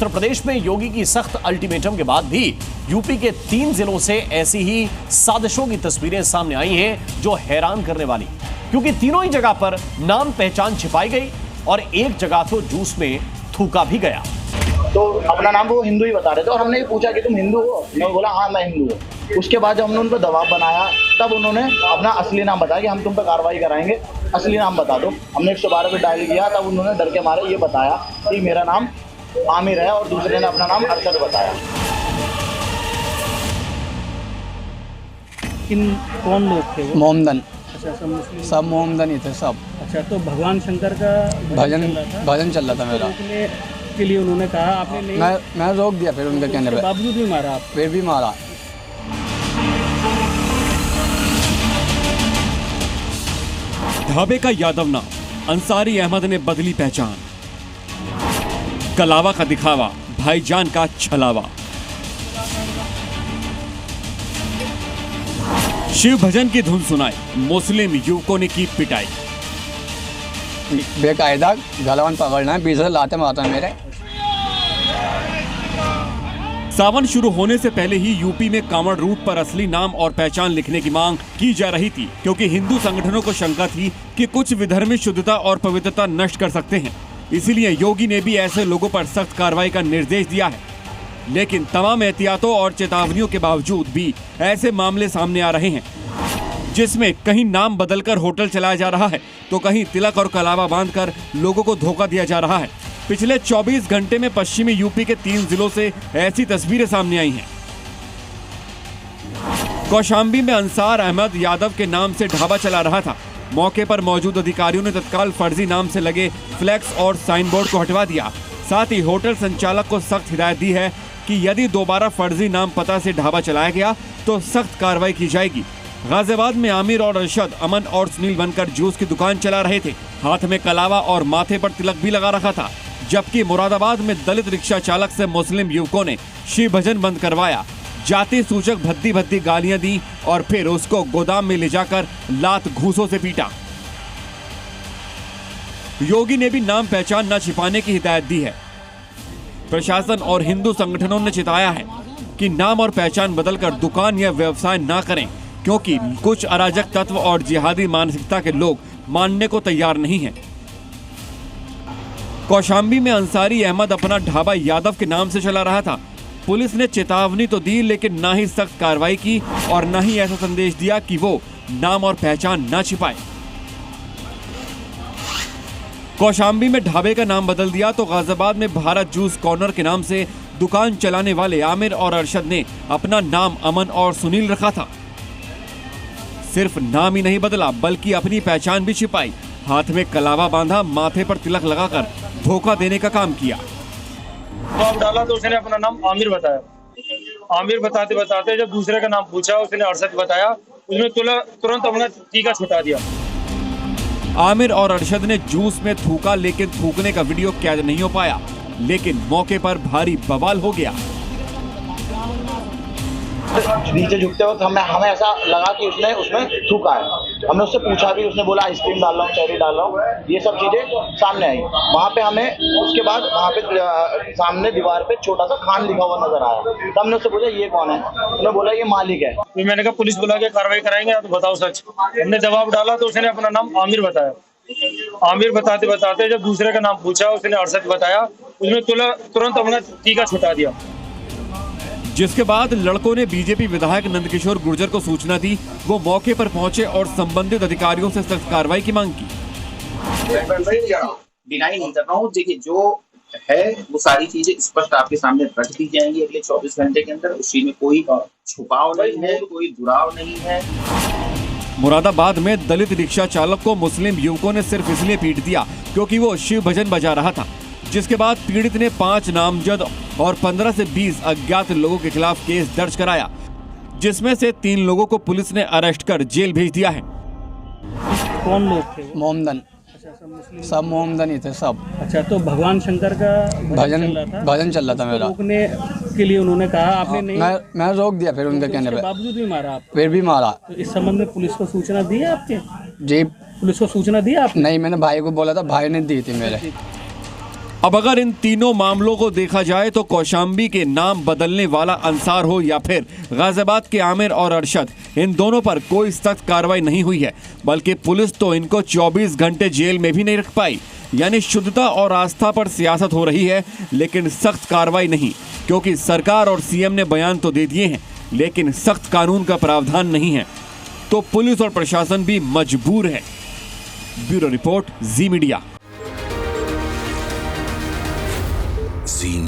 उत्तर प्रदेश में योगी की सख्त अल्टीमेटम के बाद भी यूपी के 3 जिलों से ऐसी ही साजिशों की तस्वीरें सामने आई हैं जो हैरान करने वाली, क्योंकि तीनों ही जगह पर नाम पहचान छिपाई गई और एक जगह तो जूस में थूका भी गया। तो अपना नाम वो हिंदू ही बता रहे थे और हमने पूछा कि तुम हिंदू हो? उन्होंने बोला हाँ मैं हिंदू हूँ। उसके बाद जब हमने उन पर दबाव बनाया तब उन्होंने अपना असली नाम बताया कि हम तुम पर कार्रवाई कराएंगे, असली नाम बता दो। हमने 112 पे डायल किया, तब उन्होंने डर के मारे ये बताया कि मेरा नाम आमिर है और दूसरे ने अपना नाम अरशद बताया। कौन लोग थे वो? मोहम्मदन। अच्छा, सब मोहम्मदन ही थे सब। अच्छा, तो भगवान शंकर का भजन चल रहा था मेरा। के लिए उन्होंने कहा, आपने नहीं? मैं रोक दिया, फिर उनके कहने पे बावजूद भी मारा? आप फिर भी मारा। ढाबे का यादव नाम, अंसारी अहमद ने बदली पहचान। कलावा का दिखावा, भाईजान का छलावा। शिव भजन की धुन सुनाई, मुस्लिम युवकों ने की पिटाई। बेकायदा गलवान पकड़ना है, 20 लाते मारता है मेरे। सावन शुरू होने से पहले ही यूपी में कांवड़ रूट पर असली नाम और पहचान लिखने की मांग की जा रही थी, क्योंकि हिंदू संगठनों को शंका थी कि कुछ विधर्मी शुद्धता और पवित्रता नष्ट कर सकते हैं। इसीलिए योगी ने भी ऐसे लोगों पर सख्त कार्रवाई का निर्देश दिया है। लेकिन तमाम एहतियातों और चेतावनियों के बावजूद भी ऐसे मामले सामने आ रहे हैं, जिसमें कहीं नाम बदलकर होटल चलाया जा रहा है तो कहीं तिलक और कलावा बांधकर लोगों को धोखा दिया जा रहा है। पिछले 24 घंटे में पश्चिमी यूपी के 3 जिलों से ऐसी तस्वीरें सामने आई हैं। कौशाम्बी में अंसार अहमद यादव के नाम से ढाबा चला रहा था। मौके पर मौजूद अधिकारियों ने तत्काल फर्जी नाम से लगे फ्लैक्स और साइन बोर्ड को हटवा दिया। साथ ही होटल संचालक को सख्त हिदायत दी है कि यदि दोबारा फर्जी नाम पता से ढाबा चलाया गया तो सख्त कार्रवाई की जाएगी। गाजियाबाद में आमिर और अरशद अमन और सुनील बनकर जूस की दुकान चला रहे थे। हाथ में कलावा और माथे पर तिलक भी लगा रखा था। जबकि मुरादाबाद में दलित रिक्शा चालक से मुस्लिम युवकों ने शिव भजन बंद करवाया, जाति सूचक भद्दी भद्दी गालियां दी और फिर उसको गोदाम में ले जाकर लात घूंसों से पीटा। योगी ने भी नाम पहचान न छिपाने की हिदायत दी है। प्रशासन और हिंदू संगठनों ने चिताया है कि नाम और पहचान बदलकर दुकान या व्यवसाय न करें, क्योंकि कुछ अराजक तत्व और जिहादी मानसिकता के लोग मानने को तैयार नहीं हैं। कौशाम्बी में अंसारी अहमद अपना ढाबा यादव के नाम से चला रहा था। पुलिस ने चेतावनी तो दी, लेकिन ना ही सख्त कार्रवाई की और ना ही ऐसा संदेश दिया कि वो नाम और पहचान न छिपाए। कौशाम्बी में ढाबे का नाम बदल दिया तो गाजियाबाद में भारत जूस कॉर्नर के नाम से दुकान चलाने वाले आमिर और अरशद ने अपना नाम अमन और सुनील रखा था। सिर्फ नाम ही नहीं बदला, बल्कि अपनी पहचान भी छिपाई। हाथ में कलावा बांधा, माथे पर तिलक लगाकर धोखा देने का काम किया। जवाब डाला तो उसने अपना नाम आमिर बताया। आमिर बताते बताते जब दूसरे का नाम पूछा उसने अरशद बताया। उसने तुरंत अपना टीका छुटा दिया। आमिर और अरशद ने जूस में थूका, लेकिन थूकने का वीडियो कैद नहीं हो पाया। लेकिन मौके पर भारी बवाल हो गया। नीचे झुकते वक्त हमें ऐसा लगा कि उसने उसमें थूका है। हमने उससे पूछा भी, उसने बोला आइसक्रीम डाल रहा हूँ, चेरी डाल रहा हूँ। ये सब चीजें सामने आई। वहाँ पे हमें उसके बाद वहाँ पे सामने दीवार पे छोटा सा खान लिखा हुआ नजर आया। तो हमने उससे पूछा ये कौन है? उसने बोला ये मालिक है। तो मैंने कहा पुलिस बुला के कार्रवाई कराएंगे, तो बताओ सच। हमने जवाब डाला तो उसने अपना नाम आमिर बताया। आमिर बताते बताते जब दूसरे का नाम पूछा उसने अरशद बताया। उसने तुरंत अपना टीका छुटा दिया। जिसके बाद लड़कों ने बीजेपी विधायक नंदकिशोर गुर्जर को सूचना दी। वो मौके पर पहुंचे और संबंधित अधिकारियों से सख्त कार्रवाई की मांग की। डिनाई नहीं कर रहा हूँ, देखिए जो है वो सारी चीजें स्पष्ट आपके सामने रख दी जाएंगी अगले 24 घंटे के अंदर। उस चीज में कोई छुपाव नहीं है, कोई दुराव नहीं है। मुरादाबाद में दलित रिक्शा चालक को मुस्लिम युवकों ने सिर्फ इसलिए पीट दिया क्योंकि वो शिव भजन बजा रहा था, जिसके बाद पीड़ित ने 5 नामजद और 15 से 20 अज्ञात लोगों के खिलाफ केस दर्ज कराया, जिसमें से 3 लोगों को पुलिस ने अरेस्ट कर जेल भेज दिया है। कौन लोग थे? मोहम्मदन। सब मोहम्मदन ही थे सब। अच्छा, तो भगवान शंकर का भजन चल रहा था मेरा। रोकने के लिए उन्होंने कहा, आपने नहीं? मैं रोक दिया, फिर उनके कहने पे बावजूद भी मारा? आप फिर भी मारा। तो इस संबंध में पुलिस को सूचना दी है आपके? जी, पुलिस को सूचना दी आप? नहीं, मैंने भाई को बोला था, भाई ने दी थी मेरे। अब अगर इन तीनों मामलों को देखा जाए तो कौशाम्बी के नाम बदलने वाला अंसार हो या फिर गाजियाबाद के आमिर और अरशद, इन दोनों पर कोई सख्त कार्रवाई नहीं हुई है, बल्कि पुलिस तो इनको 24 घंटे जेल में भी नहीं रख पाई। यानी शुद्धता और आस्था पर सियासत हो रही है, लेकिन सख्त कार्रवाई नहीं, क्योंकि सरकार और सीएम ने बयान तो दे दिए हैं, लेकिन सख्त कानून का प्रावधान नहीं है, तो पुलिस और प्रशासन भी मजबूर है। ब्यूरो रिपोर्ट, जी मीडिया। जी